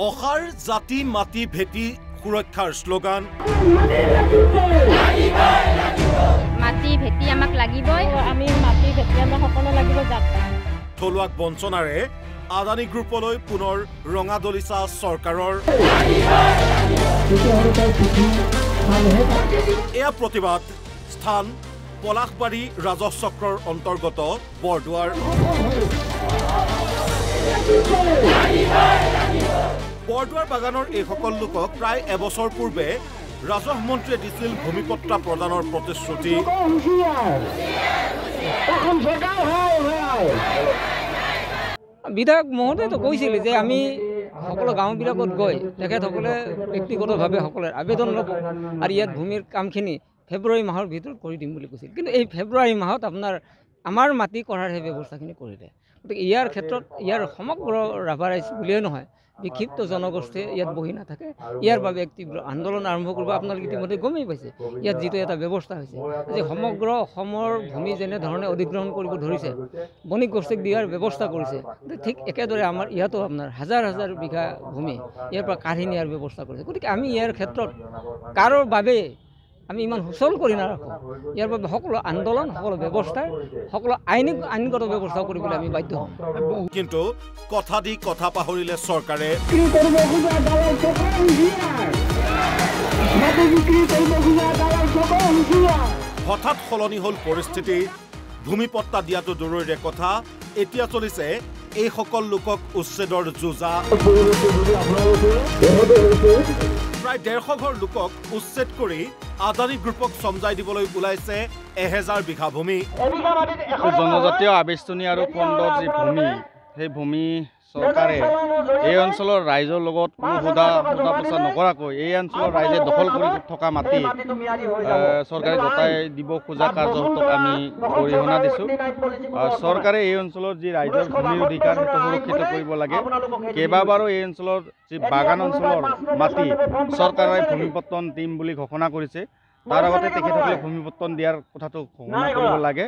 অহাৰ জাতি মাটি ভেটি সুৰক্ষাৰ শ্লোগান মাটি ভেটি আমাক লাগিবই আমি মাটি ভেটি আমাক সকলো লাগিব যাক থলুৱাক বঞ্চনাৰে আদানী গ্ৰুপলৈ পুনৰ ৰঙা দলিচা চৰকাৰৰ এয়া প্ৰতিবাদ স্থান পলাশবাৰী ৰাজহ চক্ৰৰ অন্তৰ্গত বৰদুৱাৰ বৰদুৱাৰ বাগানৰ এই সকল লোকক প্ৰায় এবছৰ পূৰ্বে ৰাজহ মন্ত্ৰীয়ে দিছিল ভূমিপট্টা প্ৰদানৰ প্ৰতিশ্ৰুতি বিধায়ক মহোদয়ে কৈছিল যে আমি সকলো গাঁওবিলাকত গৈ তেখেতসকলে ব্যক্তিগতভাৱে সকলে আবেদন ল'ব আৰু ইয়াত ভূমিৰ কামখিনি ফেব্ৰুৱাৰী মাহৰ ভিতৰত কৰি দিম বুলি কৈছিল কিন্তু এই ফেব্ৰুৱাৰী মাহত আমাৰ মাটি কৰাৰ সেই ব্যৱস্থাখিনি কৰিলে গতিকে ইয়াৰ ক্ষেত্ৰত ইয়াৰ সমগ্ৰ ৰাভা ৰাইজ বুলিয়ে নহয় বিক্ষিপ্ত জনগোষ্ঠীয়ে ইয়াত বহি নাথাকে ইয়াৰ বাবে এক তীব্ৰ আন্দোলন আৰম্ভ কৰিব আপোনালোকে ইতিমধ্যে গমেই পাইছে ইয়াত যিটো এটা ব্যৱস্থা হৈছে যে সমগ্ৰ অসমৰ ভূমি যেনেধৰণে অধিগ্ৰহণ কৰিব ধৰিছে বণিক গোষ্ঠীক দিয়াৰ ব্যৱস্থা কৰিছে ঠিক একেদৰে আমাৰ ইয়াতো আপোনাৰ হাজাৰ হাজাৰ বিঘা ভূমি ইয়াৰ পৰা কাঢ়ি নিয়াৰ ব্যৱস্থা কৰিছে গতিকে আমি ইয়াৰ ক্ষেত্ৰত কাৰোৰ বাবে আমি ইমান সুচল কৰি নাৰাখোঁ ইয়াৰ বাবে সকলো আন্দোলন সকলো ব্যৱস্থা সকলো আইনগত ব্যৱস্থা কৰিবলৈ আমি বাধ্য হ'ম কিন্তু কথা দি কথা পাহৰিলে চৰকাৰে হঠাৎ সলনি হ'ল পৰিস্থিতি ভূমিপট্টা দিয়াটো জৰুৰীৰে কথা এতিয়া চলিছে এই সকল লোকক উচ্ছেদৰ যুঁজা প্ৰায় 150 ঘৰ লোকক উচ্ছেদ কৰি আদানী গ্ৰুপক সমজাই দিবলৈ ওলাইছে 1000 বিঘা ভূমি জনজাতীয় আবেষ্টনী আৰু খণ্ডৰ যি ভূমি সেই ভূমি চৰকাৰে এই অঞ্চলৰ ৰাইজৰ লগত কোনো সোধা পোছা নকৰাকৈ এই অঞ্চলৰ ৰাইজে দখল কৰি থকা মাটি চৰকাৰে গতাই দিব খোজা কাৰ্যসূচীক আমি অৰিহণা দিছোঁ চৰকাৰে এই অঞ্চলৰ যি ৰাইজৰ ভূমিৰ অধিকাৰ সেইটো সুৰক্ষিত কৰিব লাগে কেইবাবাৰো এই অঞ্চলৰ যি বাগান অঞ্চলৰ মাটি চৰকাৰে ভূমিপট্টন দিম বুলি ঘোষণা কৰিছে তাৰ আগতে তেখেতসকলে ভূমিপট্টন দিয়াৰ কথাটো ঘোষণা কৰিব লাগে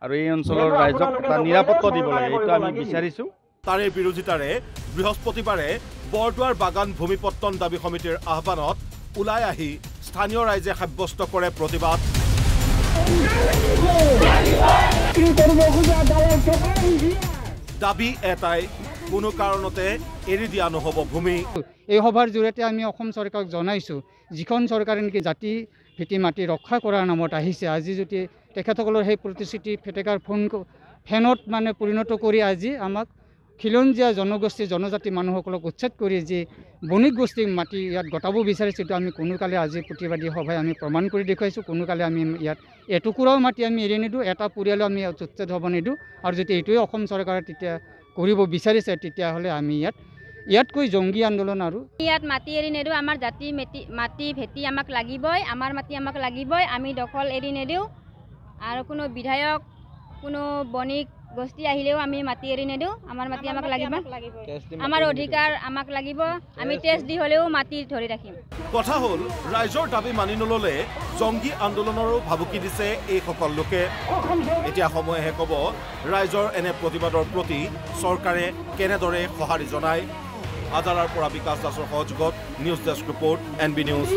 আৰু এই অঞ্চলৰ ৰাইজক এটা নিৰাপত্তা দিব লাগে এইটো আমি বিচাৰিছোঁ তাৰে বিৰোধিতাৰে বৃহস্পতিবাৰে বৰদুৱাৰ বাগান ভূমিপট্টন দাবী সমিতিৰ আহ্বানত ওলাই আহি স্থানীয় ৰাইজে সাব্যস্ত কৰে প্ৰতিবাদ দাবী এটাই কোনো কাৰণতে এৰি দিয়া নহ'ব ভূমি এই সভাৰ জৰিয়তে আমি অসম চৰকাৰক জনাইছোঁ যিখন চৰকাৰে নেকি জাতি ভেটি মাটি ৰক্ষা কৰাৰ নামত আহিছে আজি যদি তেখেতসকলৰ সেই প্ৰতিশ্ৰুতি ফেটেকাৰ ফেনত মানে পৰিণত কৰি আজি আমাক খিলঞ্জীয়া জনগোষ্ঠী জনজাতি মানুহসকলক উচ্ছেদ কৰি যি বণিক গোষ্ঠীক মাটি ইয়াত গতাব বিচাৰিছোঁ এইটো আমি কোনোকালে আজি প্ৰতিবাদী সভাই আমি প্ৰমাণ কৰি দেখুৱাইছোঁ কোনোকালে আমি ইয়াত এটুকুৰাও মাটি আমি এৰি নিদিওঁ এটা পৰিয়ালো আমি উচ্ছেদ হ'ব নিদিওঁ আৰু যদি এইটোৱে অসম চৰকাৰে তেতিয়া কৰিব বিচাৰিছে তেতিয়াহ'লে আমি ইয়াতকৈ জংগী আন্দোলন আৰু ইয়াত মাটি এৰি নিদিওঁ আমাৰ জাতি মাটি ভেটি আমাক লাগিবই আমাৰ মাটি আমাক লাগিবই আমি দখল এৰি নিদিওঁ আৰু কোনো বিধায়ক কোনো বণিক গোষ্ঠী আহিলেও আমি মাটি এৰি নিদিওঁ আমাৰ মাটি আমাক লাগিব আমাৰ অধিকাৰ আমাক লাগিব আমি টেষ্ট দি হ'লেও মাটি ধৰি ৰাখিম কথা হ'ল ৰাইজৰ দাবী মানি নল'লে জংগী আন্দোলনৰো ভাবুকি দিছে এই সকল লোকে এতিয়া সময়েহে ক'ব ৰাইজৰ এনে প্ৰতিবাদৰ প্ৰতি চৰকাৰে কেনেদৰে সঁহাৰি জনায় আজাৰাৰ পৰা বিকাশ দাসৰ সহযোগত news desk report NB news